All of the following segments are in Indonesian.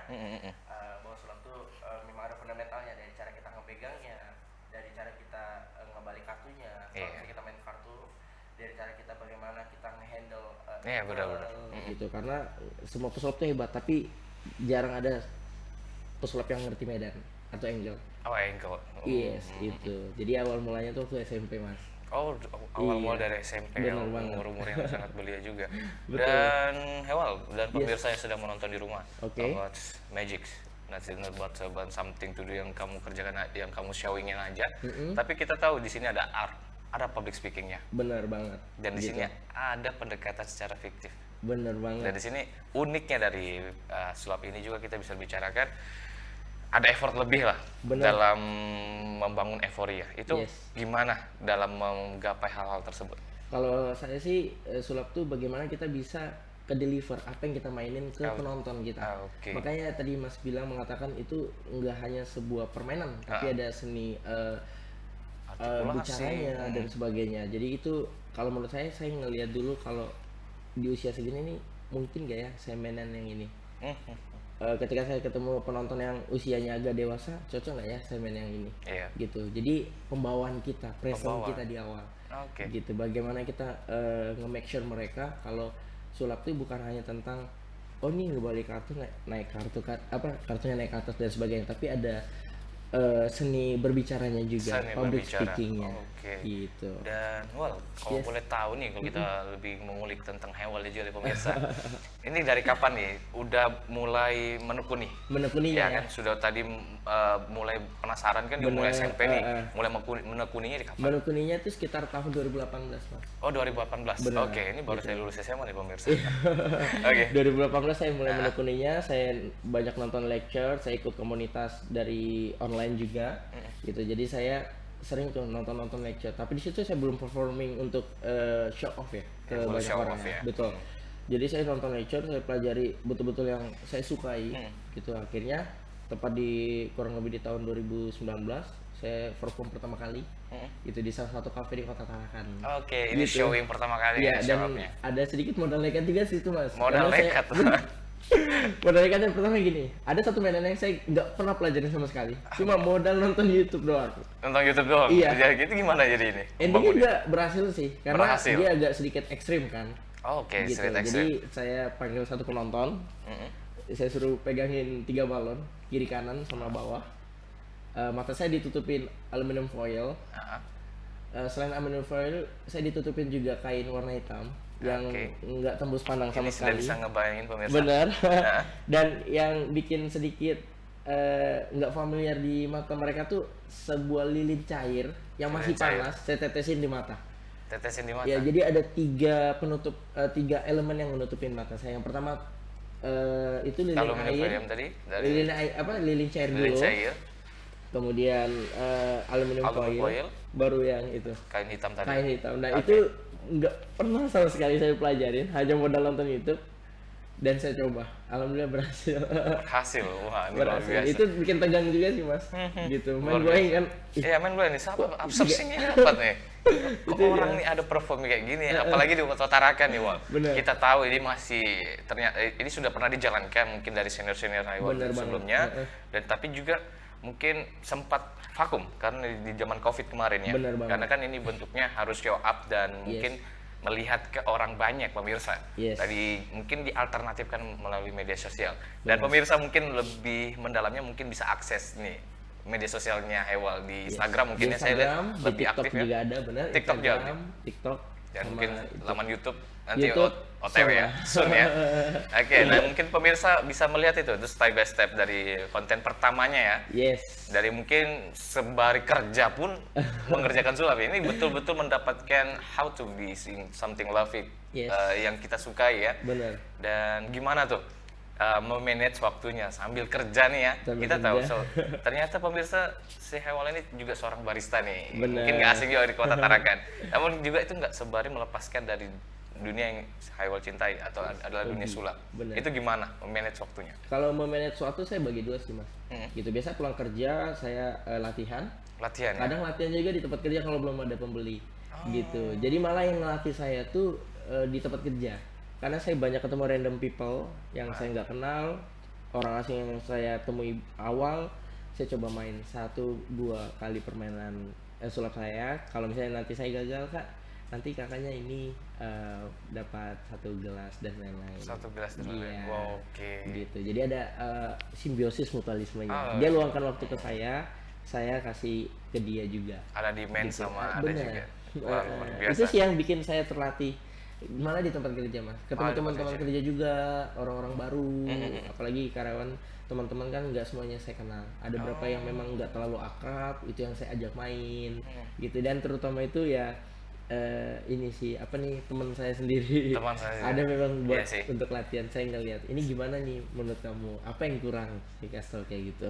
Bahwa sulap tuh memang ada fundamentalnya dari cara kita ngepegangnya, dari cara kita ngebalik kartunya. Kalau misalnya kita main kartu, dari cara kita bagaimana kita ngehandle Iya, benar-benar. gitu. Karena semua pesulap tuh hebat, tapi jarang ada pesulap yang ngerti medan atau angle. Oh, ankle. Yes, itu. Jadi awal mulanya tuh waktu SMP, Mas. Oh, awal mula Iya, dari SMP ya, bener banget. umur yang sangat belia juga. Betul. Dan Hewal dan pemirsa yang sedang menonton di rumah, Oke. about magic, not about something to do yang kamu kerjakan, yang kamu showingin aja. Tapi kita tahu di sini ada art, ada public speakingnya, Bener banget. dan di Gitu. sini ada pendekatan secara fiktif. Bener Dan banget. di sini uniknya dari sulap ini juga kita bisa bicarakan ada effort lebih lah Bener. dalam membangun euforia. Itu Yes. gimana dalam menggapai hal-hal tersebut? Kalau saya sih sulap tuh bagaimana kita bisa ke deliver apa yang kita mainin ke penonton kita. Oke. Makanya tadi Mas bilang mengatakan itu nggak hanya sebuah permainan, tapi ada seni Artikulasi. bicaranya dan sebagainya. Jadi itu kalau menurut saya ngelihat dulu kalau di usia segini nih mungkin gak ya saya mainan yang ini. Ketika saya ketemu penonton yang usianya agak dewasa, cocok nggak ya saya main yang ini? Iya. Gitu. Jadi pembawaan kita, presence Pembawaan. kita di awal. Oke. Gitu. Bagaimana kita nge-make sure mereka kalau sulap itu bukan hanya tentang oh ini ngebalik kartu naik kartu kartunya naik ke atas dan sebagainya, tapi ada seni berbicaranya juga, Seni public berbicara. speakingnya. Oke. Gitu. Dan kalau Yes. boleh tahu nih, kalau kita lebih mengulik tentang Hewal juga nih pemirsa. Ini dari kapan nih udah mulai menekuni? Menekuninya Ya ya. kan sudah tadi mulai penasaran kan di Bener, mulai SMP nih, eh. mulai menekuninya di kapan? Menekuninya itu sekitar tahun 2018, Mas. Oh, 2018. Bener. Oke, ini baru saya lulus SMA nih pemirsa. Iya. Oke. 2018 saya mulai menekuninya, saya banyak nonton lecture, saya ikut komunitas dari online juga, gitu. Jadi saya sering tuh nonton lecture. Tapi di situ saya belum performing untuk show off ya ke Full banyak show orang. off ya. Betul. Jadi saya nonton lecture, saya pelajari betul-betul yang saya sukai, gitu. Akhirnya tepat di kurang lebih di tahun 2019 saya perform pertama kali, itu di salah satu kafe di Kota Tarakan. Oke, ini Gitu. showing pertama kali Iya, ya dan show up-nya. ada sedikit modal nekat juga sih itu, Mas. Modal Karena saya- nekat. modal nekat yang pertama gini, ada satu mainan yang saya nggak pernah pelajarin sama sekali, cuma modal nonton YouTube doang. Nonton YouTube doang. Iya. Ya, gitu gimana jadi ini? Endingnya Bangunnya? juga berhasil sih, karena Berhasil. dia agak sedikit ekstrim kan. Oh, oke, Gitu. straight Jadi extreme. saya panggil satu penonton, saya suruh pegangin 3 balon, kiri kanan sama bawah. Mata saya ditutupin aluminium foil. Ah, Selain aluminium foil, saya ditutupin juga kain warna hitam yang Oke. nggak tembus pandang sama ini sudah sekali. bisa ngebayangin pemirsa. Benar. Nah. Dan yang bikin sedikit nggak familiar di mata mereka tuh sebuah lilin cair yang masih Lilin cair. panas, saya tetesin di mata. Tetesin di mata. Ya, jadi ada 3 elemen yang menutupin mata saya. Yang pertama itu lilin Aluminium air, foil tadi dari lilin cair lilin dulu, cair, kemudian aluminium Aluminium foil, foil. baru yang itu kain hitam tadi. kain hitam. Nah Oke. itu nggak pernah sama sekali saya pelajarin, hanya modal nonton YouTube dan saya coba. Alhamdulillah berhasil. Hasil. Wah, ini luar Berhasil. biasa. Itu bikin tegang juga sih, Mas. Gitu. Main Luar going kan. Iya, main gue nih, siapa absorpsinya dapat nih? Kok orang nih ada perform kayak gini, apalagi di Kota Tarakan nih, Wal. Bener. Kita tahu ini masih ternyata ini sudah pernah dijalankan mungkin dari senior-senior Iwan Bener banget. sebelumnya, dan tapi juga mungkin sempat vakum karena di zaman Covid kemarin ya. Bener banget. Karena kan ini bentuknya harus show up dan Yes. mungkin melihat ke orang banyak pemirsa. Yes. Tadi mungkin dialternatifkan melalui media sosial. Dan pemirsa mungkin lebih mendalamnya mungkin bisa akses nih media sosialnya Hewal di Instagram mungkin Di ya saya lihat Instagram, di lebih TikTok aktif ya. juga ada, benar. TikTok juga. Instagram, TikTok, Dan sama mungkin itu. laman YouTube nanti YouTube, OTW ya, sama. soon ya. Oke, dan mungkin pemirsa bisa melihat itu step by step dari konten pertamanya ya. Yes. Dari mungkin sembari kerja pun mengerjakan sulap ini betul-betul mendapatkan how to be something loving Yes. yang kita sukai ya. Benar. Dan gimana tuh memanage waktunya sambil kerja nih ya. Sambil Kita tahu kerja. ternyata pemirsa si Hewal ini juga seorang barista nih. Bener. Mungkin nggak asing juga di Kota Tarakan. Namun juga itu nggak sebari melepaskan dari dunia yang Hewal cintai atau adalah dunia sulap. Bener. Itu gimana memanage waktunya? Kalau memanage waktu saya bagi 2 sih, Mas. Gitu. Biasa pulang kerja saya latihan. Latihan ya? Kadang latihan juga di tempat kerja kalau belum ada pembeli. Oh. Gitu. Jadi malah yang ngelatih saya tuh di tempat kerja. Karena saya banyak ketemu random people yang saya nggak kenal, orang asing yang saya temui awal, saya coba main 1-2 kali permainan sulap saya. Kalau misalnya nanti saya gagal kak, nanti kakaknya ini dapat 1 gelas dan lain-lain. 1 gelas dan Iya, lain-lain. Wow, oke. gitu. Jadi ada simbiosis mutualismenya. Oh, Dia iya. luangkan waktu ke saya kasih ke dia juga. Ada demand Gitu. sama ada Bener. juga. Wah, luar biasa. Itu sih yang bikin saya terlatih malah di tempat kerja mas, ketemu Malah di tempat teman-teman kerja. kerja juga, orang-orang baru, apalagi karyawan teman-teman kan nggak semuanya saya kenal, ada beberapa yang memang nggak terlalu akrab, itu yang saya ajak main, gitu. Dan terutama itu ya ini sih apa nih, teman saya sendiri, Teman saya ada memang buat Iya sih. untuk latihan. Saya ngeliat ini gimana nih menurut kamu, apa yang kurang, dikasih tau kayak gitu.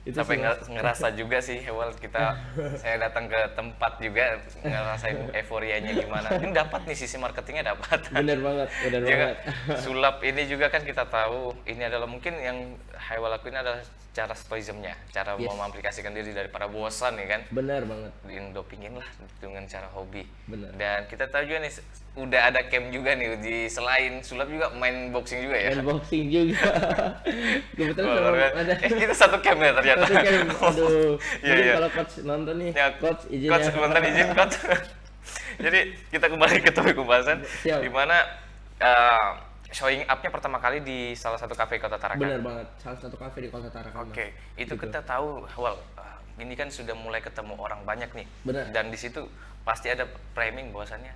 Itu Sampai sih, Mas. ngerasa juga sih Hewal, saya datang ke tempat juga ngerasain euforianya gimana. Ini dapat nih, sisi marketingnya dapat. Bener banget, bener Juga banget. sulap ini juga kan kita tahu ini adalah mungkin yang Hewal lakuin adalah cara stoicismnya, cara Yes. memaplikasikan diri daripada bosan ya kan. Bener banget. Dopingin lah dengan cara hobi. Bener. Dan kita tahu juga nih udah ada camp juga nih di selain sulap juga main boxing juga ya. Main boxing juga. Kebetulan Wah, kalau luar biasa. ada Kita satu camp ya ternyata. satu kan, aduh. Iya, Mungkin iya. kalau coach nonton nih, Ya, coach izin coach, ya. sebentar izin coach. Jadi kita kembali ke topik pembahasan Siap. di mana showing up-nya pertama kali di salah satu kafe Kota Tarakan. Bener banget, salah satu kafe di Kota Tarakan. Oke, Mas. itu Gitu. kita tahu, well, ini kan sudah mulai ketemu orang banyak nih. Benar. Dan di situ pasti ada framing bahwasannya,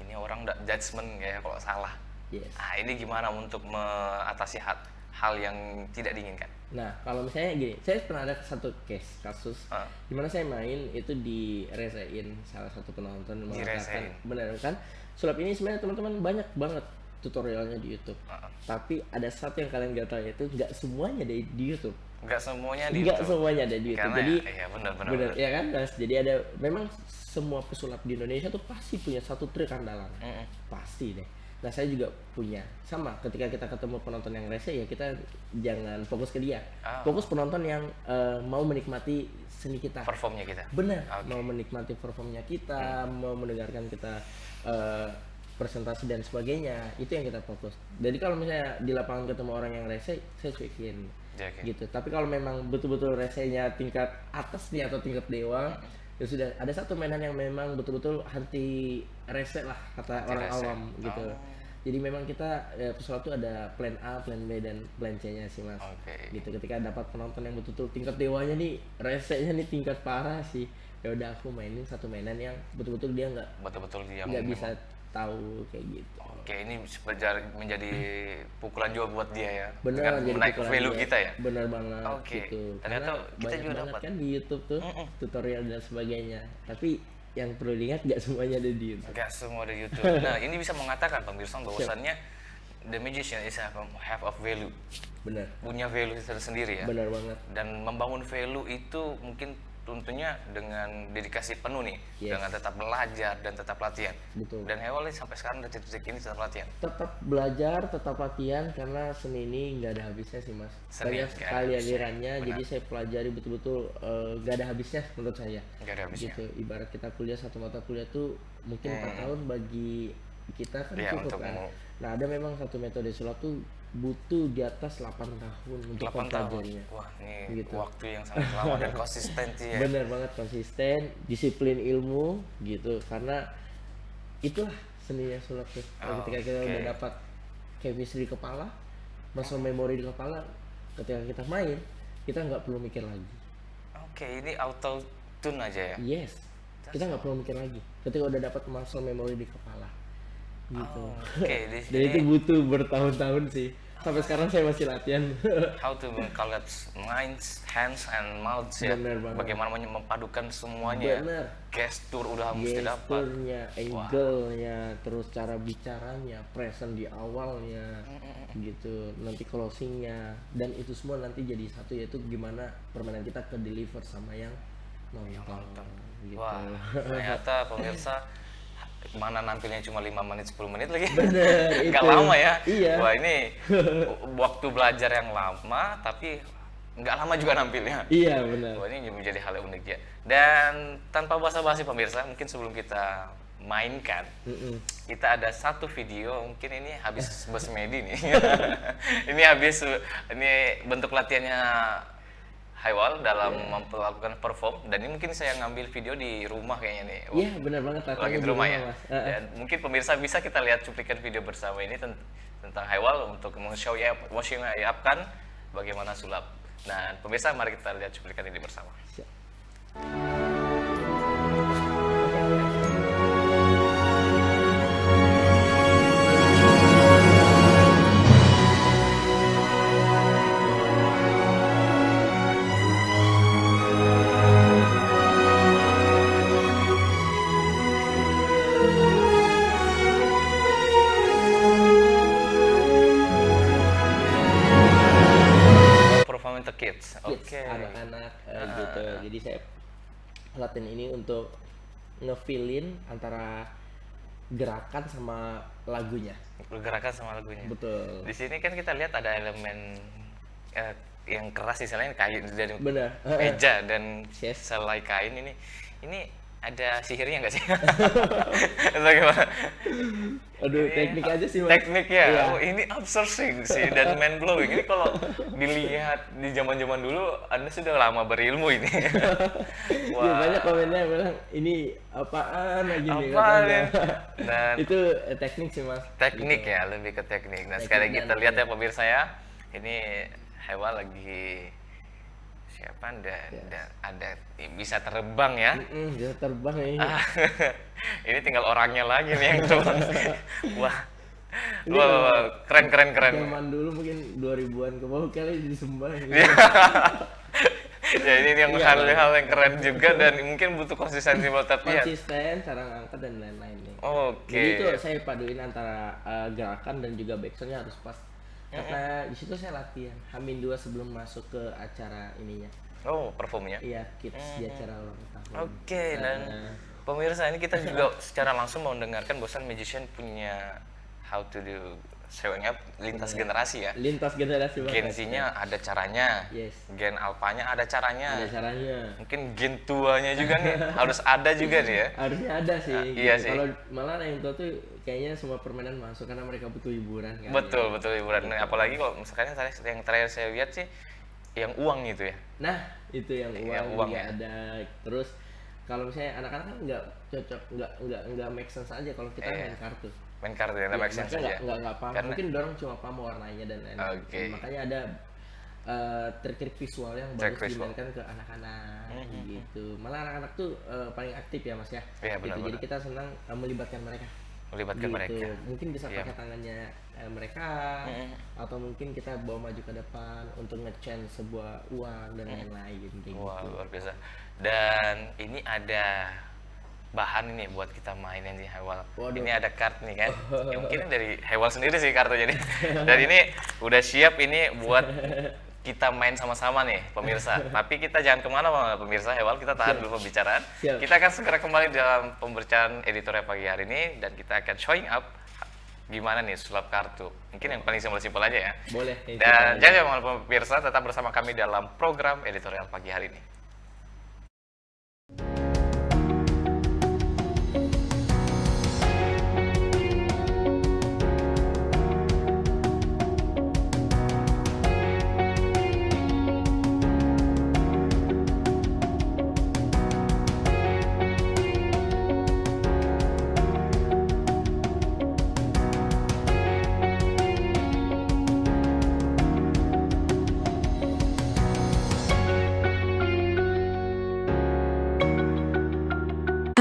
ini orang udah judgement ya kalau salah. Yes. Ah, ini gimana untuk mengatasi hal yang tidak diinginkan? Nah, kalau misalnya gini, saya pernah ada satu kasus dimana saya main itu diresein salah satu penonton mengatakan, Diresein. bener kan, sulap ini sebenarnya teman-teman banyak banget tutorialnya di YouTube. Tapi ada satu yang kalian gak tahu, yaitu nggak semuanya ada di YouTube. Nggak semuanya di Nggak YouTube. semuanya ada di YouTube. Karena Jadi ya benar-benar. bener ya kan, Mas? Jadi ada memang semua pesulap di Indonesia tuh pasti punya satu trik andalan. Pasti deh. Nah, saya juga punya. Sama, ketika kita ketemu penonton yang rese, ya kita jangan fokus ke dia. Fokus penonton yang mau menikmati seni kita. Performnya kita. Benar, Oke. mau menikmati performnya kita, mau mendengarkan kita presentasi dan sebagainya, itu yang kita fokus. Jadi kalau misalnya di lapangan ketemu orang yang rese, saya cuekin. Oke. Gitu. Tapi kalau memang betul-betul resenya tingkat atas nih atau tingkat dewa, ya sudah, ada satu mainan yang memang betul-betul anti rese lah, kata Anti orang rese. awam gitu. Jadi memang kita pesulap tuh ada plan A, plan B, dan plan C-nya sih mas. Oke. Gitu, ketika dapat penonton yang betul-betul tingkat dewanya nih, resenya nih tingkat parah sih, ya udah aku mainin satu mainan yang betul-betul dia Betul-betul dia nggak bisa tahu kayak gitu. Oke, ini menjadi pukulan juga buat dia ya. Bener, Dengan jadi menaik pukulan value dia. kita ya. Bener banget. Oke. Gitu. Ternyata Karena kita banyak juga banget dapat. kan di YouTube tuh tutorial dan sebagainya. Tapi yang perlu diingat, nggak semuanya ada di YouTube. Gak semua dari YouTube. Nah, ini bisa mengatakan pemirsa bahwasannya the magician is have of value. Bener, Punya value tersendiri ya. bener banget. Dan membangun value itu mungkin tentunya dengan dedikasi penuh nih, Yes. dengan tetap belajar dan tetap latihan. Betul. Dan Hewal ini sampai sekarang dari titik ini tetap latihan. Tetap belajar, tetap latihan, karena seni ini nggak ada habisnya sih mas. Seni Banyak nggak ada sekali habisnya. alirannya, Benar. jadi saya pelajari betul-betul nggak ada habisnya menurut saya. Nggak ada habisnya. Gitu. Ibarat kita kuliah satu mata kuliah tuh mungkin 4 tahun bagi kita kan Iya, cukup untuk kan. mau- Nah, ada memang satu metode sulap tuh butuh di atas 8 tahun untuk 8 tahun. mempelajarinya. Wah, ini Gitu. waktu yang sangat lama dan konsisten sih ya. Bener banget, konsisten, disiplin ilmu gitu, karena itulah seninya sulap tuh. Ketika kita Oke. udah dapat chemistry di kepala, muscle memory di kepala, ketika kita main, kita nggak perlu mikir lagi. Oke, ini auto tune aja ya. Yes, kita nggak perlu mikir lagi. Ketika udah dapat muscle memory di kepala, gitu. Oke, di Dan itu sini butuh bertahun-tahun sih. Sampai sekarang saya masih latihan. how to collapse minds, hands, and mouths ya. Bener banget. Bagaimana memadukan semuanya. Bener. Gestur udah mesti dapat. Gesturnya, angle-nya, terus cara bicaranya, present di awalnya, gitu. Nanti closingnya, dan itu semua nanti jadi satu, yaitu gimana permainan kita ke deliver sama yang nonton. Gitu. Wah, ternyata pemirsa mana nampilnya cuma 5 menit 10 menit lagi. Bener, Nggak itu. lama ya. Iya. Wah, ini waktu belajar yang lama tapi nggak lama juga nampilnya. Iya benar. Wah, ini menjadi hal yang unik ya. Dan tanpa basa-basi pemirsa, mungkin sebelum kita mainkan. Kita ada satu video, mungkin ini habis Bos Medi nih. Ini bentuk latihannya Haywal dalam melakukan perform, dan ini mungkin saya ngambil video di rumah kayaknya nih. Iya, benar banget, lagi di rumah ya. Mas. Dan mungkin pemirsa bisa kita lihat cuplikan video bersama ini tentang Haywal untuk men-show up-kan bagaimana sulap. Nah, pemirsa mari kita lihat cuplikan ini bersama. Performance to kids. Oke. Anak-anak gitu. Jadi saya latihan ini untuk ngefilin antara gerakan sama lagunya. Gerakan sama lagunya. Betul. Di sini kan kita lihat ada elemen yang keras, istilahnya kain dari Benar. meja dan Yes. selai kain ini ada sihirnya nggak sih? Atau gimana? Aduh, Ini teknik aja sih, Mas. Teknik ya. Iya. Oh, ini absorbing sih dan mind blowing. Ini kalau dilihat di zaman-zaman dulu, Anda sudah lama berilmu ini. Ya, banyak komennya yang bilang ini apaan lagi nih Apaan katanya. ya? Dan Itu teknik sih, Mas. teknik Gitu. ya, lebih ke teknik. Nah, Teknik sekali dan kita lihat ya pemirsa ya. Ini Haywal lagi siapa ada bisa terbang ya. Bisa terbang ini. Ini tinggal orangnya lagi nih yang terbang. Wah. Wah, keren. Zaman dulu mungkin 2000-an ke bawah kali disembah gitu. Ya ini yang hal-hal yang keren juga dan mungkin butuh konsistensi buat latihan. Konsisten, cara ngangkat dan lain-lain nih. Oke. Jadi itu saya paduin antara gerakan dan juga backsoundnya harus pas. Karena di situ saya latihan Hamin 2 sebelum masuk ke acara ininya. Oh, performnya. Iya, kids di acara ulang tahun. Oke, dan pemirsa ini kita juga secara langsung mau mendengarkan Bosan Magician punya how to do showing up lintas generasi ya. Lintas generasi banget. Gen Z-nya ada caranya. Yes. Gen Alpha-nya ada caranya. Ada caranya. Mungkin gen tuanya juga nih harus ada juga nih ya. Harusnya ada sih. Iya sih. Kalau malah yang tua tuh kayaknya semua permainan masuk karena mereka butuh hiburan kan. Betul hiburan. Nah, apalagi kalau misalkan yang terakhir saya lihat sih yang uang itu ya. Nah, itu yang uang juga ya. ada. Terus kalau misalnya anak-anak kan nggak cocok, nggak make sense aja kalau kita main kartu. Main kartu ya, make sense aja. Nggak paham. Karena- Mungkin dorong cuma paham warnanya dan lain-lain. Oke. Makanya ada trik-trik visual yang Trik bagus visual. dimainkan ke anak-anak gitu. Malah anak-anak tuh paling aktif ya, Mas ya. Iya, Gitu. benar-benar. Jadi kita senang melibatkan mereka. Melibatkan Gitu. mereka. Mungkin bisa Iya. pakai tangannya mereka atau mungkin kita bawa maju ke depan untuk nge-change sebuah uang dan lain-lain kayak Wah, gitu. luar biasa. Dan ini ada bahan ini buat kita mainin di Haywal. Waduh. Ini ada kart nih kan. Ya, mungkin dari Haywal sendiri sih kartunya nih. Dan ini udah siap ini buat kita main sama-sama nih pemirsa. Tapi kita jangan kemana-mana pemirsa Haywal, kita tahan dulu pembicaraan. Siap. Kita akan segera kembali dalam pembacaan editorial pagi hari ini dan kita akan showing up gimana nih sulap kartu. Mungkin yang paling simpel-simpel aja ya. Boleh. Dan jangan lupa pemirsa tetap bersama kami dalam program editorial pagi hari ini.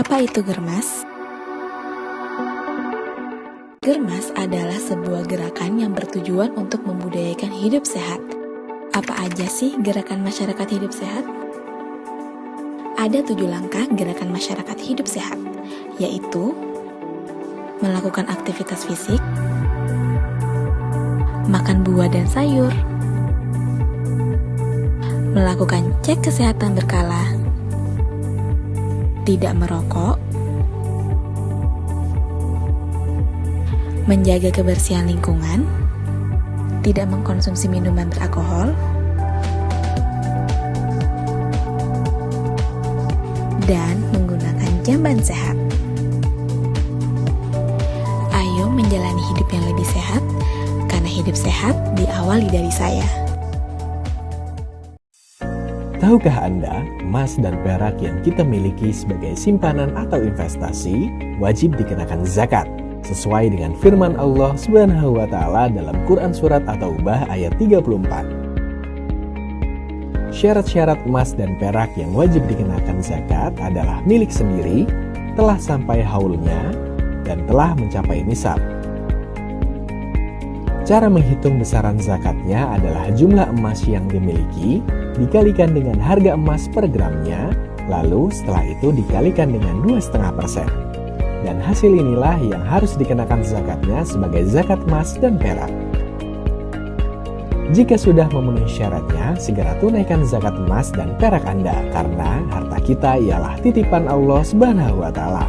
Apa itu germas? Germas adalah sebuah gerakan yang bertujuan untuk membudayakan hidup sehat. Apa aja sih gerakan masyarakat hidup sehat? Ada 7 langkah gerakan masyarakat hidup sehat, yaitu melakukan aktivitas fisik, makan buah dan sayur, melakukan cek kesehatan berkala, tidak merokok, menjaga kebersihan lingkungan, tidak mengkonsumsi minuman beralkohol, dan menggunakan jamban sehat. dong menjalani hidup yang lebih sehat, karena hidup sehat diawali dari saya. Tahukah Anda, emas dan perak yang kita miliki sebagai simpanan atau investasi wajib dikenakan zakat sesuai dengan firman Allah Subhanahu wa taala dalam Quran surat At-Taubah ayat 34. Syarat-syarat emas dan perak yang wajib dikenakan zakat adalah milik sendiri, telah sampai haulnya, dan telah mencapai nisab. Cara menghitung besaran zakatnya adalah jumlah emas yang dimiliki dikalikan dengan harga emas per gramnya, lalu setelah itu dikalikan dengan 2,5%. Dan hasil inilah yang harus dikenakan zakatnya sebagai zakat emas dan perak. Jika sudah memenuhi syaratnya, segera tunaikan zakat emas dan perak Anda, karena harta kita ialah titipan Allah Subhanahu wa taala.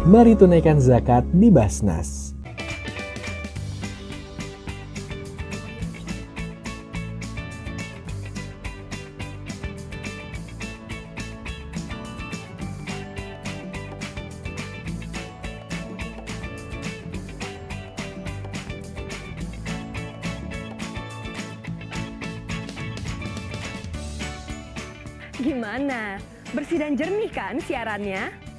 Mari tunaikan zakat di Basnas. Gimana? Bersih dan jernih kan siarannya?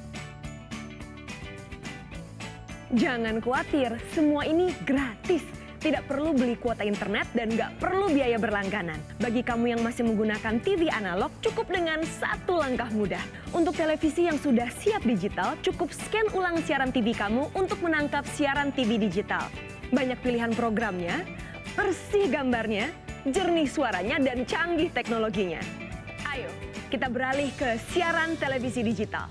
Jangan khawatir, semua ini gratis. Tidak perlu beli kuota internet dan nggak perlu biaya berlangganan. Bagi kamu yang masih menggunakan TV analog, cukup dengan satu langkah mudah. Untuk televisi yang sudah siap digital, cukup scan ulang siaran TV kamu untuk menangkap siaran TV digital. Banyak pilihan programnya, bersih gambarnya, jernih suaranya, dan canggih teknologinya. Ayo, kita beralih ke siaran televisi digital.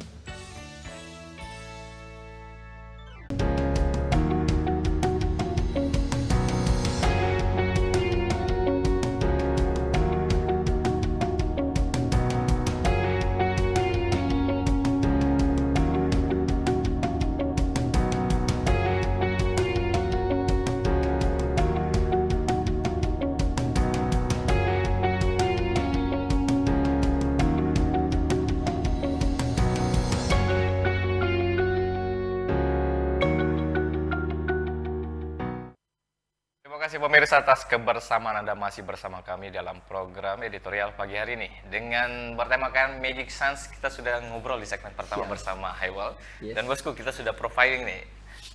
Terima kasih pemirsa atas kebersamaan Anda masih bersama kami dalam program editorial pagi hari ini. Dengan bertemakan Magic Sans, kita sudah ngobrol di segmen pertama bersama Haywal. Dan bosku, kita sudah profiling nih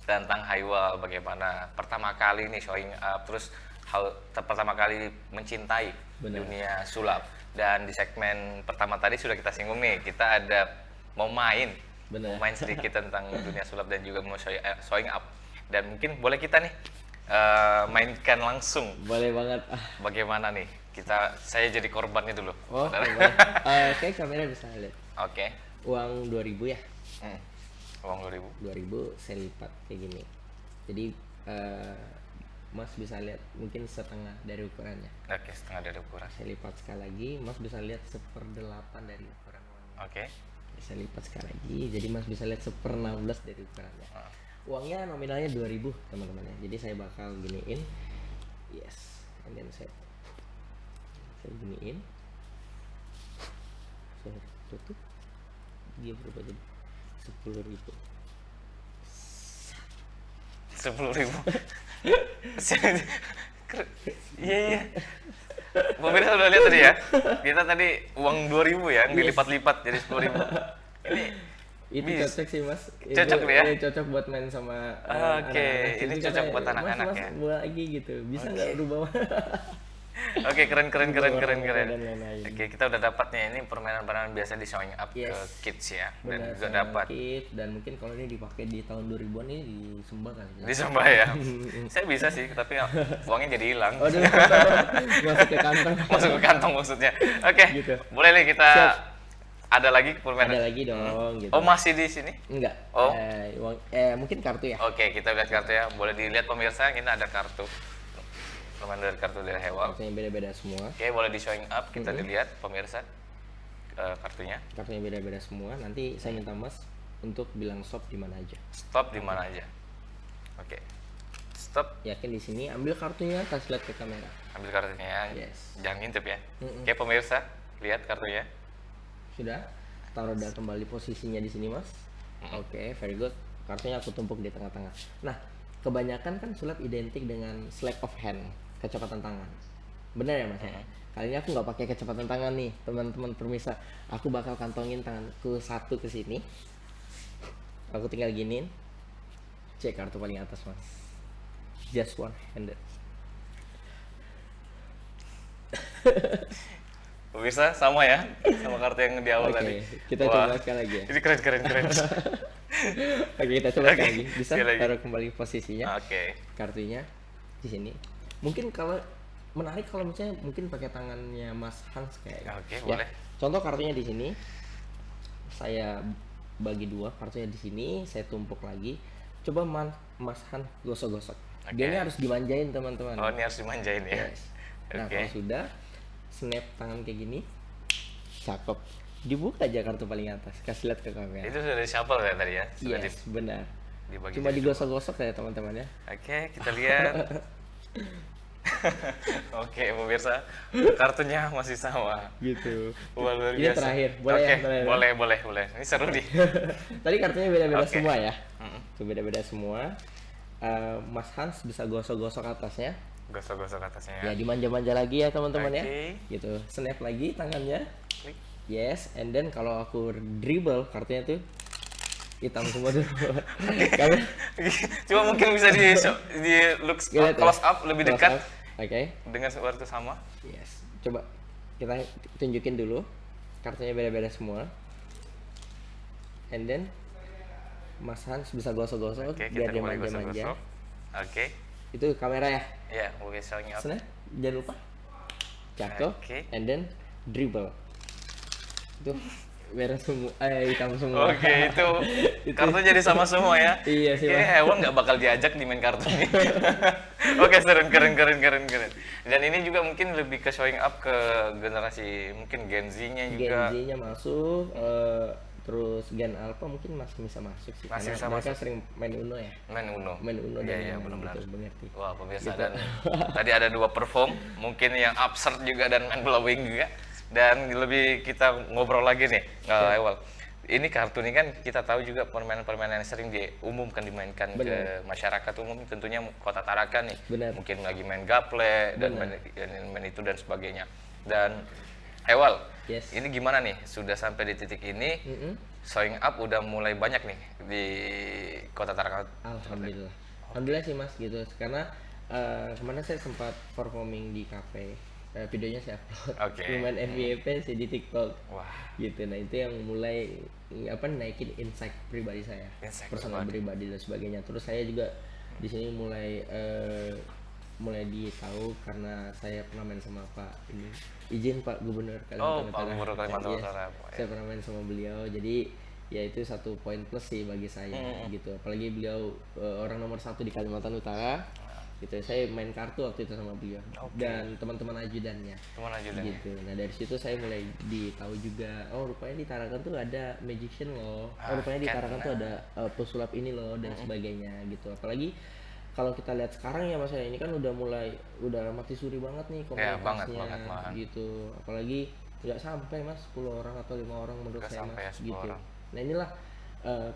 tentang Haywal, bagaimana pertama kali nih showing up, terus pertama kali mencintai dunia sulap. Dan di segmen pertama tadi sudah kita singgung nih, kita ada mau main sedikit tentang dunia sulap dan juga mau showing up. Dan mungkin boleh kita nih mainkan langsung. Boleh banget. Bagaimana nih? Saya jadi korbannya dulu. Oh, boleh. Oke, kamera bisa lihat. Oke. Uang 2.000 ya? Uang 2.000. 2.000 saya lipat kayak gini. Jadi Mas bisa lihat mungkin setengah dari ukurannya. Oke, setengah dari ukuran. Saya lipat sekali lagi, Mas bisa lihat 1/8 dari ukuran uangnya. Oke. Saya lipat sekali lagi, jadi Mas bisa lihat 1/16 dari ukurannya. Uangnya nominalnya 2.000 teman-teman ya. Jadi saya bakal giniin. Yes. And then saya giniin. Saya tutup. Dia berubah jadi 10.000. 10.000. Iya. Pemirsa udah lihat tadi ya? Kita tadi uang 2.000 ya, yang dilipat-lipat jadi 10.000. Itu cocok sih Mas. Cocok ya? Cocok buat main sama Oke, ini cocok buat anak-anak ya. Mas buat lagi gitu. Bisa nggak rubah? Oke, keren. Oke, kita udah dapat nih, ini permainan-permainan biasa di showing up ke kids ya. Dan juga dapat kids, dan mungkin kalau ini dipakai di tahun 2000-an ini disembah kali ya. disembah ya. Saya bisa sih, tapi uangnya jadi hilang. Masuk ke kantong. Masuk ke kantong maksudnya. Oke, Gitu. boleh nih kita ada lagi permainan. Ada lagi dong gitu. Oh, masih di sini? Enggak. Oh. Mungkin kartu ya. Oke, kita lihat kartu ya. Boleh dilihat pemirsa, ini ada kartu. Permainan dari kartu dari Haywal. Kartunya beda-beda semua. Oke, boleh di showing up, kita dilihat pemirsa kartunya. Kartunya beda-beda semua. Nanti saya minta Mas untuk bilang stop di mana aja. Stop di mana aja. Oke. Stop. Yakin di sini, ambil kartunya, kasih lihat ke kamera. Ambil kartunya ya. Yes. Jangan ngintip ya. Oke, pemirsa, lihat kartunya. Sudah? Taruh dan kembali posisinya di sini, Mas. Oke, very good. Kartunya aku tumpuk di tengah-tengah. Nah, kebanyakan kan sulap identik dengan sleight of hand, kecepatan tangan. Benar ya Mas ya? Kali ini aku nggak pakai kecepatan tangan nih, teman-teman pemirsa. Aku bakal kantongin tanganku satu ke sini. Aku tinggal giniin. Cek kartu paling atas Mas. Just one handed. Pemirsa sama ya, sama kartu yang di awal Oke, tadi. kita Wah, coba sekali lagi ya. Ini keren. Oke, kita coba sekali lagi. Bisa sekali lagi. taruh kembali posisinya. Oke. Kartunya di sini. Mungkin kalau menarik kalau misalnya mungkin pakai tangannya Mas Hans kayak. Oke, ya. boleh. Contoh kartunya di sini. Saya bagi dua, kartunya di sini, saya tumpuk lagi. Coba Mas Hans gosok-gosok. Oke. Dia ini harus dimanjain teman-teman. Oh, ini harus dimanjain ya. Yes. Nah, Oke. kalau sudah snap tangan kayak gini, cakep. Dibuka aja kartu paling atas, kasih lihat ke kamera. Itu sudah di shuffle ya tadi ya? Sudah Yes, benar. dibagi Cuma jadi digosok-gosok ya teman-teman ya. dua. Oke, kita lihat. Oke, pemirsa, kartunya masih sama. Gitu. Wah, luar Ini biasa. terakhir, boleh Oke, ya? Boleh ya? boleh. Ini seru nih. Tadi kartunya beda-beda Oke. semua ya. Tuh beda-beda semua. Mas Hans bisa gosok-gosok atasnya. Gosok-gosok atasnya Ya ya. dimanja-manja lagi ya teman-teman ya. Oke. Gitu. Snap lagi tangannya. Klik. Yes, and then kalau aku dribble kartunya tuh hitam semua tuh. Kamu Cuma mungkin bisa di look lihat ya? close up lebih Close dekat up. Oke. dengan waktu sama. Yes. Coba kita tunjukin dulu. Kartunya beda-beda semua. And then Mas Hans bisa gosok-gosok Oke, biar kita dia kembali manja-manja. gosok-gosok. Oke. Itu kamera ya. Ya, boleh showing up. Snap, jangan lupa. Cakep. Oke. And then dribble. Itu merah semua, hitam semua. Oke, itu kartu jadi sama semua ya. Iya sih, Kayaknya Mas. hewan nggak bakal diajak di main kartu ini. Oke, keren. Dan ini juga mungkin lebih ke showing up ke generasi mungkin Gen Z-nya Gen juga. Z-nya masuk, terus Gen Alpha mungkin masih bisa masuk sih. Masih bisa karena mereka masuk. sering main Uno ya. Main Uno. Main Uno dan Iya, yang benar-benar. gitu, mengerti. Wah, pemirsa Gitu. dan tadi ada dua perform, mungkin yang absurd juga dan mind blowing juga. Dan lebih kita ngobrol lagi nih, Ewal. Ini kartu ini kan kita tahu juga permainan-permainan yang sering diumumkan dimainkan ke Benar. masyarakat umum, tentunya Kota Tarakan nih. Benar. Mungkin lagi main gaple dan main itu dan sebagainya. Dan Ewal, Yes. ini gimana nih? Sudah sampai di titik ini, showing up udah mulai banyak nih di Kota Tarakan. Alhamdulillah. Alhamdulillah sih Mas gitu. Karena kemarin saya sempat performing di cafe. Videonya saya upload. Oke. Lumayan FYP sih di TikTok. Wah. Gitu. Nah, itu yang mulai naikin insight pribadi saya. Insight Personal pribadi dan sebagainya. Terus saya juga di sini mulai ditahu karena saya pernah main sama Pak ini. Izin Pak Gubernur Kalimantan Pak Gubernur Kalimantan Yes. Utara. Saya pernah main sama beliau. Jadi ya itu satu poin plus sih bagi saya gitu. Apalagi beliau orang nomor 1 di Kalimantan Utara. Gitu. Saya main kartu waktu itu sama beliau dan teman-teman ajudannya. Teman ajudannya. Gitu. Nah dari situ saya mulai ditahu juga, oh rupanya di Tarakan tuh ada magician loh, oh rupanya di Tarakan tuh ada pesulap ini loh dan sebagainya gitu. Apalagi kalau kita lihat sekarang ya Mas, ini kan udah mati suri banget nih Ya, komunitasnya banget malahan. gitu. Apalagi nggak sampai Mas 10 orang atau 5 orang menurut Nggak saya sampai Mas ya, 10 gitu. orang. Nah inilah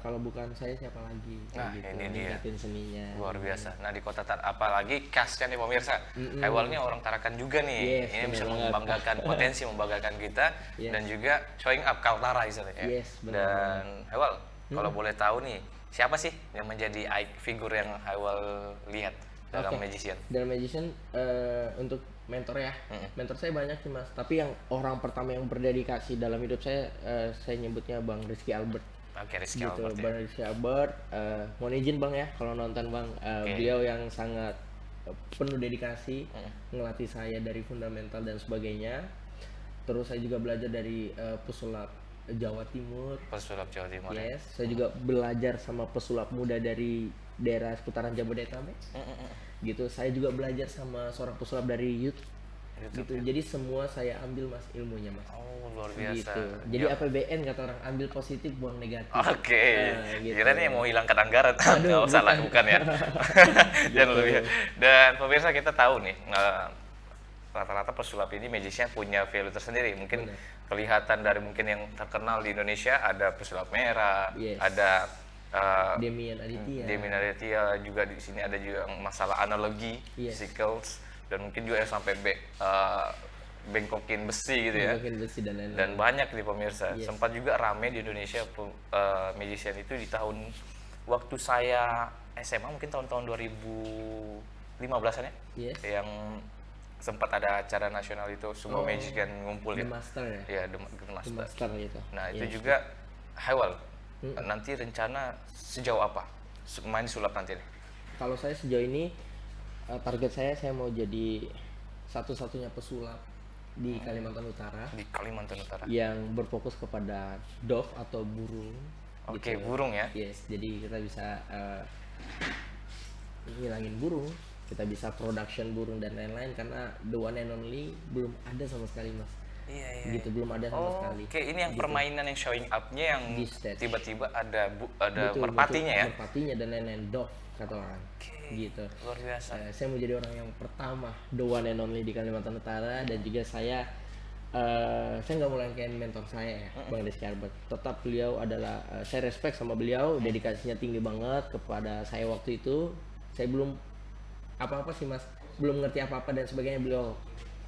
kalau bukan saya siapa lagi Nah, gitu, ini dia. ningkatin seninya. Luar biasa. Nah, di Kota Tarakan, apalagi khasnya nih pemirsa. Awalnya orang Tarakan juga nih. Yes, Ini bisa benar banget. membanggakan potensi membanggakan kita Yes. dan juga showing up Kaltara istilahnya. Yes, benar Dan Awal, kalau boleh tahu nih, siapa sih yang menjadi figur yang Awal lihat dalam Oke. magician? Dalam magician untuk mentor ya, mentor saya banyak sih Mas. Tapi yang orang pertama yang berdedikasi dalam hidup saya nyebutnya Bang Rizky Albert. Oke, Rizky Gitu, Albert ya. Bang Rizky Albert. Mohon izin Bang ya kalau nonton Bang. Beliau yang sangat penuh dedikasi ngelatih saya dari fundamental dan sebagainya. Terus saya juga belajar dari pesulap Jawa Timur. Pesulap Jawa Timur. ya. Yes, saya juga belajar sama pesulap muda dari daerah seputaran Jabodetabek. Gitu, saya juga belajar sama seorang pesulap dari YouTube. Gitu. Jadi semua saya ambil Mas ilmunya Mas. Oh, luar biasa. Gitu. Jadi APBN kata orang, ambil positif buang negatif. Oke, Gitu. kira nih mau hilang anggaran, Aduh, nggak usah lah, bukan ya. Jangan Gitu. lebih. Dan pemirsa kita tahu nih, rata-rata pesulap ini magician punya value tersendiri. Mungkin kelihatan dari mungkin yang terkenal di Indonesia ada pesulap merah, Yes. ada Demian Aditya. Demian Aditya juga di sini ada juga yang masalah analogi, Yes. cycles, dan mungkin juga sampai bengkokin besi gitu ya. Bengkokin besi dan lain-lain. Dan banyak nih pemirsa. Yes. Sempat juga rame di Indonesia magician itu di tahun waktu saya SMA, mungkin tahun-tahun 2015-an ya. Yes. Yang sempat ada acara nasional itu semua magician ngumpul The ya. Master ya. Iya, The The Master. Master gitu. Nah, itu Yes. juga Hewal. Nanti rencana sejauh apa main sulap nanti nih? Kalau saya sejauh ini target saya mau jadi satu-satunya pesulap di Kalimantan Utara Di Kalimantan Utara. yang berfokus kepada dove atau burung. Oke, gitu. burung ya. Yes, jadi kita bisa ngilangin burung, kita bisa production burung dan lain-lain karena the one and only belum ada sama sekali mas. Iya. Gitu belum ada sama sekali. Oke, ini yang permainan yang showing up-nya yang Di stage. tiba-tiba ada Betul, merpatinya ya. merpatinya dan lain-lain dove kata orang. Gitu. Luar biasa. Saya mau jadi orang yang pertama, the one and only di Kalimantan Utara, dan juga saya nggak mau langkain mentor saya ya, Bang Rizky Albert. Tetap beliau adalah saya respect sama beliau, dedikasinya tinggi banget kepada saya waktu itu. Saya belum apa-apa sih mas, belum ngerti apa-apa dan sebagainya, beliau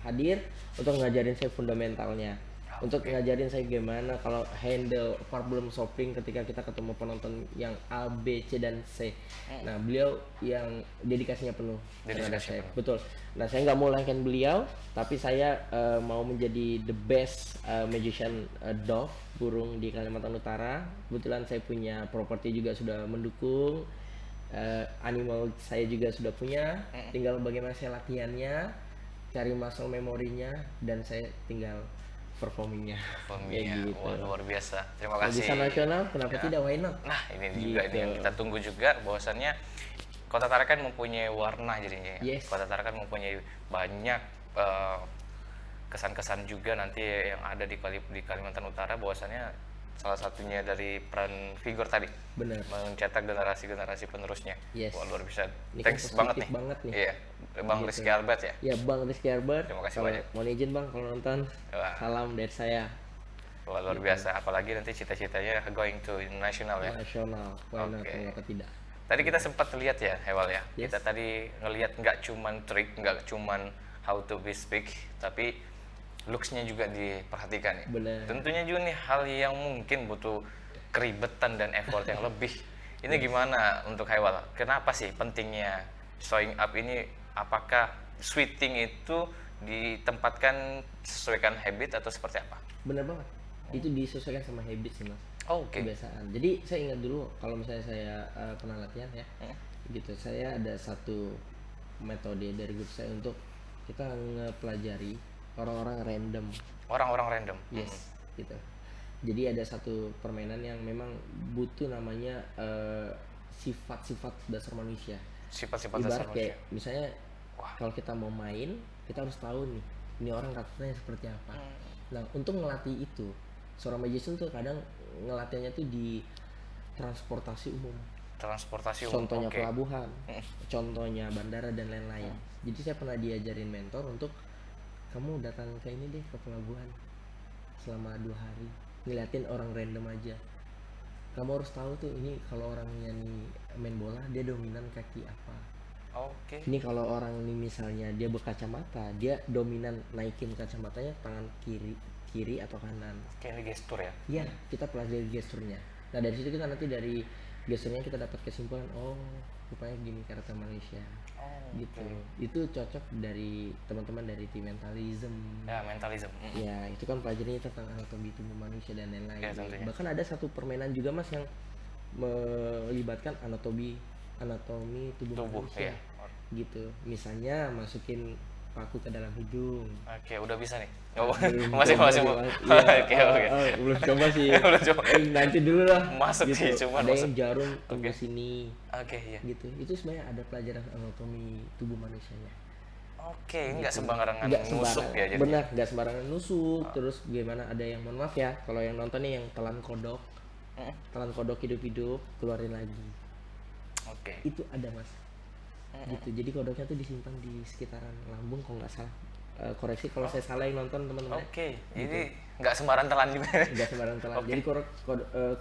hadir untuk ngajarin saya fundamentalnya, untuk ngajarin saya gimana kalau handle problem solving ketika kita ketemu penonton yang A, B, C dan C. Nah beliau yang dedikasinya penuh terhadap saya. Betul. Nah saya nggak mau langkain beliau, tapi saya mau menjadi the best magician dove burung di Kalimantan Utara. Kebetulan saya punya properti juga sudah mendukung. Animal saya juga sudah punya, tinggal bagaimana saya latihannya, cari muscle memorinya, dan saya tinggal performingnya. Peminya, Kayak gitu. wah luar biasa. Terima Kalau kasih. bisa nasional, kenapa tidak, why not? Nah, ini juga Gitu. ini yang kita tunggu juga, bahwasannya Kota Tarakan mempunyai warna jadinya. Yes. Kota Tarakan mempunyai banyak kesan-kesan juga nanti yang ada di Kalimantan Utara, bahwasannya salah satunya dari peran figur tadi. Benar. Mencetak generasi-generasi penerusnya. Yes. Wah, luar biasa. Ini kan Thanks positif banget nih. banget nih. Iya. Bang Gitu. Rizky Albert ya. Ya Bang Rizky Albert, Terima kasih kalau banyak. mohon izin Bang kalau nonton, Wah. salam dari saya. Wah, luar biasa. Apalagi nanti cita-citanya going to national ya. Nasional, why not, Oke. kenapa tidak? Tadi kita sempat lihat ya, Hewal ya. Yes. Kita tadi ngelihat nggak cuman trik, nggak cuman how to be speak, tapi looks-nya juga diperhatikan ya. Benar. Tentunya juga nih hal yang mungkin butuh keribetan dan effort yang lebih. Ini gimana untuk Hewal? Kenapa sih pentingnya showing up ini? Apakah sweating itu ditempatkan sesuaikan habit atau seperti apa? Benar banget. Itu disesuaikan sama habit sih mas. Oh, oke. Kebiasaan. Jadi saya ingat dulu kalau misalnya saya pernah latihan ya, gitu. Saya ada satu metode dari guru saya untuk kita ngepelajari orang-orang random. Orang-orang random. Yes, gitu. Jadi ada satu permainan yang memang butuh namanya sifat-sifat dasar manusia. Sifat-sifat dasar Ibarat kayak manusia. misalnya Wah. kalau kita mau main, kita harus tahu nih, ini orang karakternya seperti apa. Nah, untuk ngelatih itu, seorang magician tuh kadang ngelatihnya tuh di transportasi umum. Transportasi umum. Contohnya Oke. pelabuhan, contohnya bandara dan lain-lain. Jadi saya pernah diajarin mentor untuk kamu datang ke ini deh, ke pelabuhan selama 2 hari, ngeliatin orang random aja. Kamu harus tahu tuh ini kalau orangnya nih main bola dia dominan kaki apa. Oke. Ini kalau orang nih misalnya dia berkacamata, dia dominan naikin kacamatanya tangan kiri atau kanan. Kayak ini gestur ya. Iya, kita pelajari gesturnya. Nah dari situ kita nanti dari gesturnya kita dapat kesimpulan, oh rupanya gini karakter manusia. Oh, Gitu. Itu cocok dari teman-teman dari tim mentalism. Ya, mentalism. Ya, itu kan pelajarannya tentang anatomi tubuh manusia dan lain-lain. Ya, tentunya. Bahkan ada satu permainan juga mas yang melibatkan anatomi tubuh manusia. ya. Gitu. Misalnya masukin paku ke dalam hidung. Oke, udah bisa nih. Oh, Belum masih coba masih. dia, mau. Mas. Iya, Oke, oke. belum coba sih. Belum coba. Nanti dulu lah. Masuk gitu. sih, cuman ada masuk. yang jarum tembus Oke. sini. Oke, iya. Gitu. Itu sebenarnya ada pelajaran anatomi tubuh manusianya. Oke, ini nggak sembarangan Nggak nusuk sembarangan. ya jadi. Benar, nggak sembarangan nusuk. Terus gimana ada yang mohon maaf ya, kalau yang nonton nih yang telan kodok, telan kodok hidup-hidup, keluarin lagi. Oke. Itu ada mas. Gitu. Jadi kodoknya tuh disimpan di sekitaran lambung kalau nggak salah. Koreksi kalau saya salah yang nonton teman-teman. Oke, jadi nggak sembarang telan juga. Nggak sembarangan telan. Jadi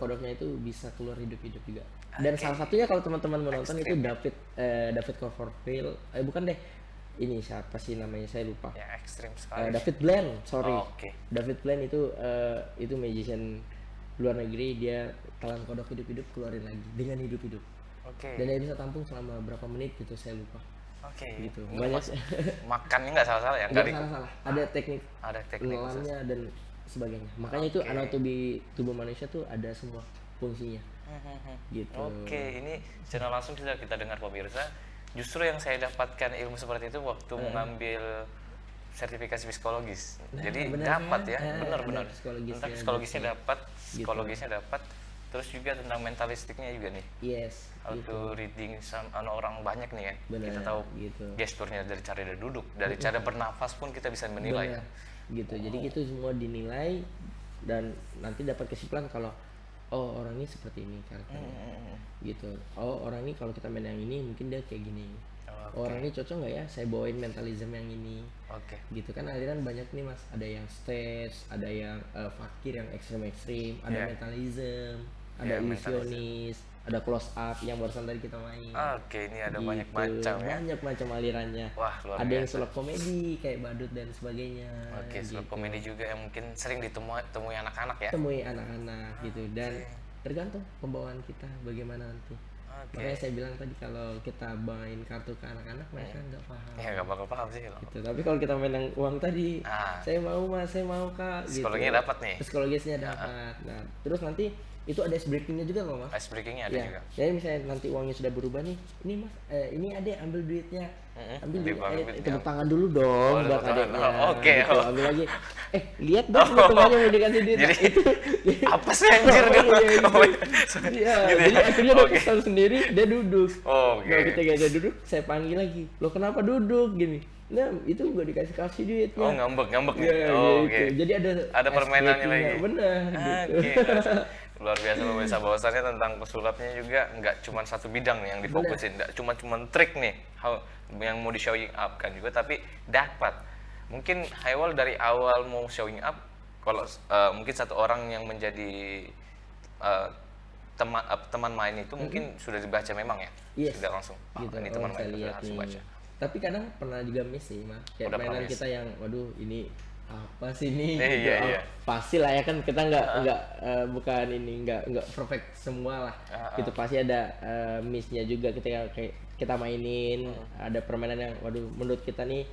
kodoknya itu bisa keluar hidup-hidup juga. Dan salah satunya kalau teman-teman menonton itu David Copperfield, bukan deh, ini siapa sih namanya, saya lupa. Ya ekstrim sekali. David Blaine, sorry. Oke. David Blaine itu magician luar negeri, dia telan kodok hidup-hidup keluarin lagi dengan hidup-hidup. Oke. Dan dia bisa tampung selama berapa menit gitu, saya lupa. Oke. Gitu. Ini Banyak makannya nggak salah-salah ya? nggak salah-salah. Ada teknik teknik khusus. pengenalannya dan sebagainya. Makanya itu anatomi tubuh manusia tuh ada semua fungsinya. Gitu. Oke, ini secara langsung sudah kita dengar pemirsa. Justru yang saya dapatkan ilmu seperti itu waktu mengambil sertifikasi psikologis. Jadi dapat ya, benar-benar. Tentang psikologisnya dapat, psikologisnya dapat. Terus juga tentang mentalistiknya juga nih. Yes. Auto reading sama orang banyak nih kan. Bener, Kita tahu gitu. gesturnya dari cara dia duduk, dari cara bernafas pun kita bisa menilai. Benar. Gitu. Jadi itu semua dinilai dan nanti dapat kesimpulan kalau orang ini seperti ini karakternya. Gitu. Orang ini kalau kita main yang ini mungkin dia kayak gini. Orang ini cocok nggak ya saya bawain mentalism yang ini. Gitu kan, aliran banyak nih Mas. Ada yang stage, ada yang fakir yang ekstrim, ada mentalism, ada illusionis, ada close up yang barusan tadi kita main. Ini ada Gitu. banyak macam ya. Banyak macam alirannya. Wah, luar ada yang biasa. sulap komedi kayak badut dan sebagainya. Sulap komedi juga yang mungkin sering ditemui anak-anak ya. Temui anak-anak gitu, dan tergantung pembawaan kita bagaimana nanti. Makanya saya bilang tadi kalau kita main kartu ke anak-anak mereka nggak paham. Ya nggak bakal paham sih. Gitu. Tapi kalau kita main yang uang tadi, saya mau Mas, saya mau Kak. Psikologinya dapat nih. Psikologisnya dapat. Nah, terus nanti itu ada ice breakingnya juga loh Mas. Ice breakingnya ada juga. Jadi misalnya nanti uangnya sudah berubah nih, ini Mas, ini adek ambil duitnya, ambil duit, tepuk tangan dulu dong buat adeknya. Gitu. Ambil lagi, lihat dong temannya mau dikasih duit. Jadi apa sih anjir dia? Iya, jadi akhirnya dia kesal sendiri, dia duduk. Oke. Nah, ketika dia duduk, saya panggil lagi, lo kenapa duduk gini? Nah, itu gak dikasih duitnya. Ngambek nih. Ya, gitu. Jadi ada permainannya lagi. Benar. Gitu. Luar biasa pemirsa, bahwasannya tentang pesulapnya juga nggak cuma satu bidang nih yang difokusin, nggak cuma trik nih yang mau di showing up kan juga, tapi dapat mungkin Haywal dari awal mau showing up, kalau mungkin satu orang yang menjadi teman main itu mungkin sudah dibaca memang ya. Yes. Sudah langsung Gitu. ini teman main saya sudah langsung baca. Tapi kadang pernah juga miss sih Mas, kayak Udah mainan miss. kita yang waduh ini apa sih ini. Iya. Pasti lah ya kan, kita nggak bukan ini nggak perfect semua lah. Gitu pasti ada missnya juga ketika kayak kita mainin, ada permainan yang waduh menurut kita nih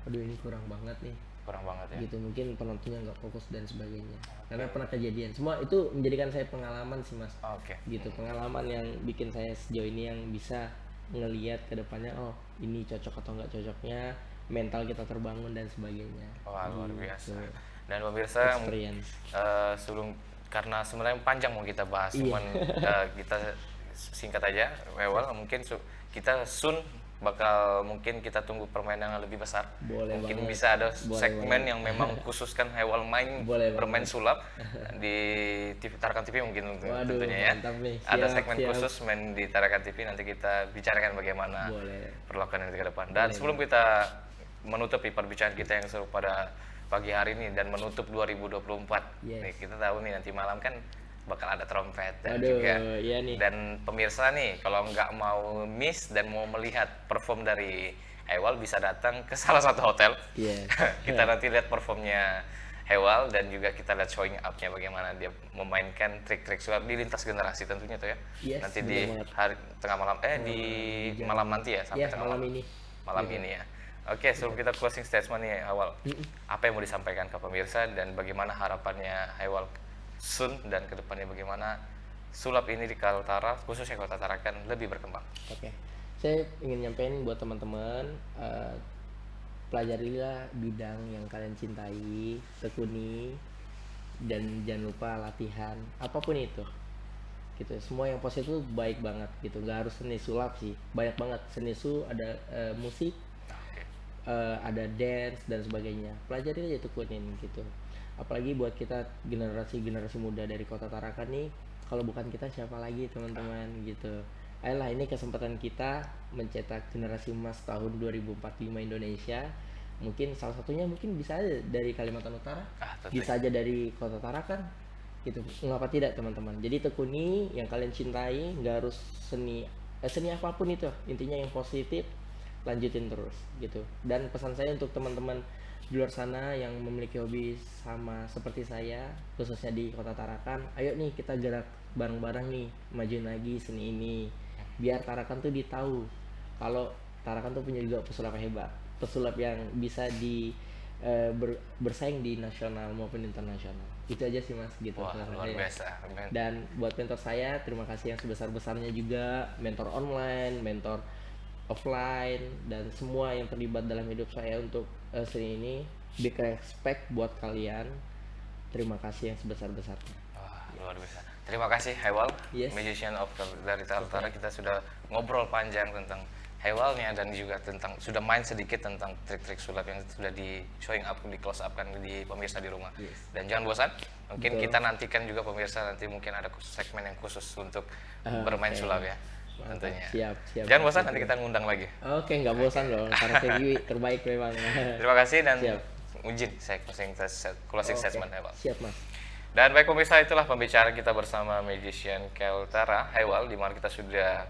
waduh ini kurang banget nih. Kurang banget ya. Gitu, mungkin penontonnya nggak fokus dan sebagainya. Karena pernah kejadian. Semua itu menjadikan saya pengalaman sih Mas. Gitu, pengalaman yang bikin saya sejauh ini yang bisa ngelihat ke depannya, ini cocok atau nggak cocoknya, mental kita terbangun dan sebagainya. Wah, luar biasa. Dan pemirsa, sebelum, karena sebenarnya panjang mau kita bahas, cuman kita singkat aja. Mungkin kita bakal mungkin kita tunggu permainan yang lebih besar. Mungkin banget. Bisa ada segmen yang memang khususkan Haywal bermain sulap di Tarakan TV mungkin. Waduh, tentunya ya. Nih. Ada segmen khusus main di Tarakan TV, nanti kita bicarakan bagaimana perlakuan nanti ke depan. Dan sebelum kita menutupi perbincangan kita yang seru pada pagi hari ini dan menutup 2024. Nih, kita tahu nih nanti malam kan bakal ada trompet dan juga dan pemirsa nih kalau nggak mau miss dan mau melihat perform dari Haywal bisa datang ke salah satu hotel. Kita nanti lihat performnya Haywal dan juga kita lihat showing up-nya bagaimana dia memainkan trik-trik sulap di lintas generasi tentunya tuh ya. Nanti di hari tengah malam di malam nanti ya sampai tengah malam ini ya. Oke, sebelum kita closing statement nih Haywal, apa yang mau disampaikan ke pemirsa dan bagaimana harapannya Haywal Sun dan kedepannya bagaimana sulap ini di Kaltara, khususnya Kota Tarakan lebih berkembang. Oke, saya ingin nyampein buat teman-teman, pelajarilah bidang yang kalian cintai, tekuni, dan jangan lupa latihan apapun itu. Gitu, semua yang positif itu baik banget gitu, nggak harus seni sulap sih, banyak banget seni ada musik, ada dance dan sebagainya. Pelajari aja tekunin gitu. Apalagi buat kita generasi muda dari Kota Tarakan nih, kalau bukan kita siapa lagi teman-teman gitu. Ayolah, ini kesempatan kita mencetak generasi emas tahun 2045 Indonesia. Mungkin salah satunya mungkin bisa aja dari Kalimantan Utara, bisa aja dari Kota Tarakan gitu. Mengapa tidak teman-teman? Jadi tekuni yang kalian cintai, nggak harus seni apapun itu, intinya yang positif, lanjutin terus gitu. Dan pesan saya untuk teman-teman di luar sana yang memiliki hobi sama seperti saya, khususnya di Kota Tarakan, ayo nih kita gerak bareng-bareng nih, majuin lagi seni ini, biar Tarakan tuh ditahu kalau Tarakan tuh punya juga pesulap hebat, pesulap yang bisa bersaing di nasional maupun internasional. Itu aja sih Mas gitu. Wah, luar biasa. Dan buat mentor saya, terima kasih yang sebesar-besarnya juga, mentor online, mentor offline, dan semua yang terlibat dalam hidup saya untuk seni ini. Big respect buat kalian, terima kasih yang sebesar-besarnya. Wah, luar biasa. Terima kasai Hewal, Yes. Magician of dari Utara. Kita sudah ngobrol panjang tentang Hewalnya dan juga tentang sudah main sedikit tentang trik-trik sulap yang sudah di showing up, di close up kan di pemirsa di rumah. Yes. Dan jangan bosan, mungkin Betul. kita nantikan juga pemirsa nanti mungkin ada segmen yang khusus untuk bermain Oke. sulap ya. Mantap. Tentunya. Siap. Jangan bosan, nanti kita ngundang lagi. Oke, nggak bosan loh, karena Febi terbaik memang. Terima kasih dan Siap. izin saya closing Oke, statement Hewal. Siap Mas. Dan baik pemirsa, itulah pembicaraan kita bersama Magician Keltara Hewal, di mana kita sudah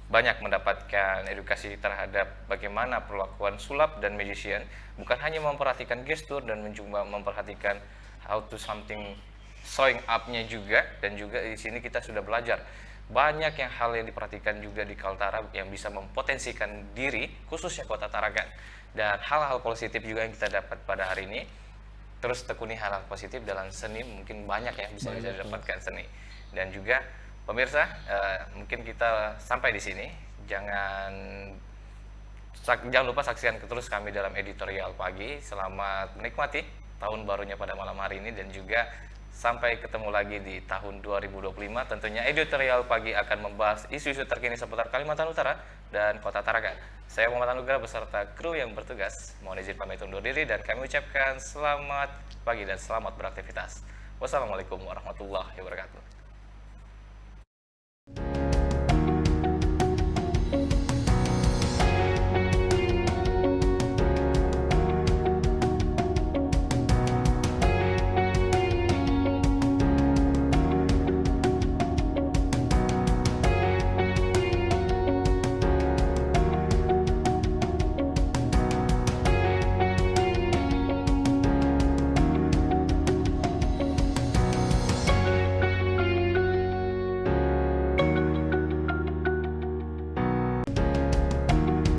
banyak mendapatkan edukasi terhadap bagaimana perlakuan sulap dan magician, bukan hanya memperhatikan gestur dan mencoba memperhatikan how to something showing up-nya juga, dan juga di sini kita sudah belajar banyak yang hal yang diperhatikan juga di Kaltara yang bisa mempotensikan diri khususnya Kota Tarakan, dan hal-hal positif juga yang kita dapat pada hari ini. Terus tekuni hal-hal positif dalam seni, mungkin banyak ya bisa didapatkan seni. Dan juga pemirsa, mungkin kita sampai di sini. Jangan lupa saksikan terus kami dalam editorial pagi. Selamat menikmati tahun barunya pada malam hari ini, dan juga sampai ketemu lagi di tahun 2025. Tentunya editorial pagi akan membahas isu-isu terkini seputar Kalimantan Utara dan Kota Tarakan. Saya Muhammad Anugrah beserta kru yang bertugas mohon izin pamit undur diri, dan kami ucapkan selamat pagi dan selamat beraktivitas. Wassalamualaikum warahmatullahi wabarakatuh.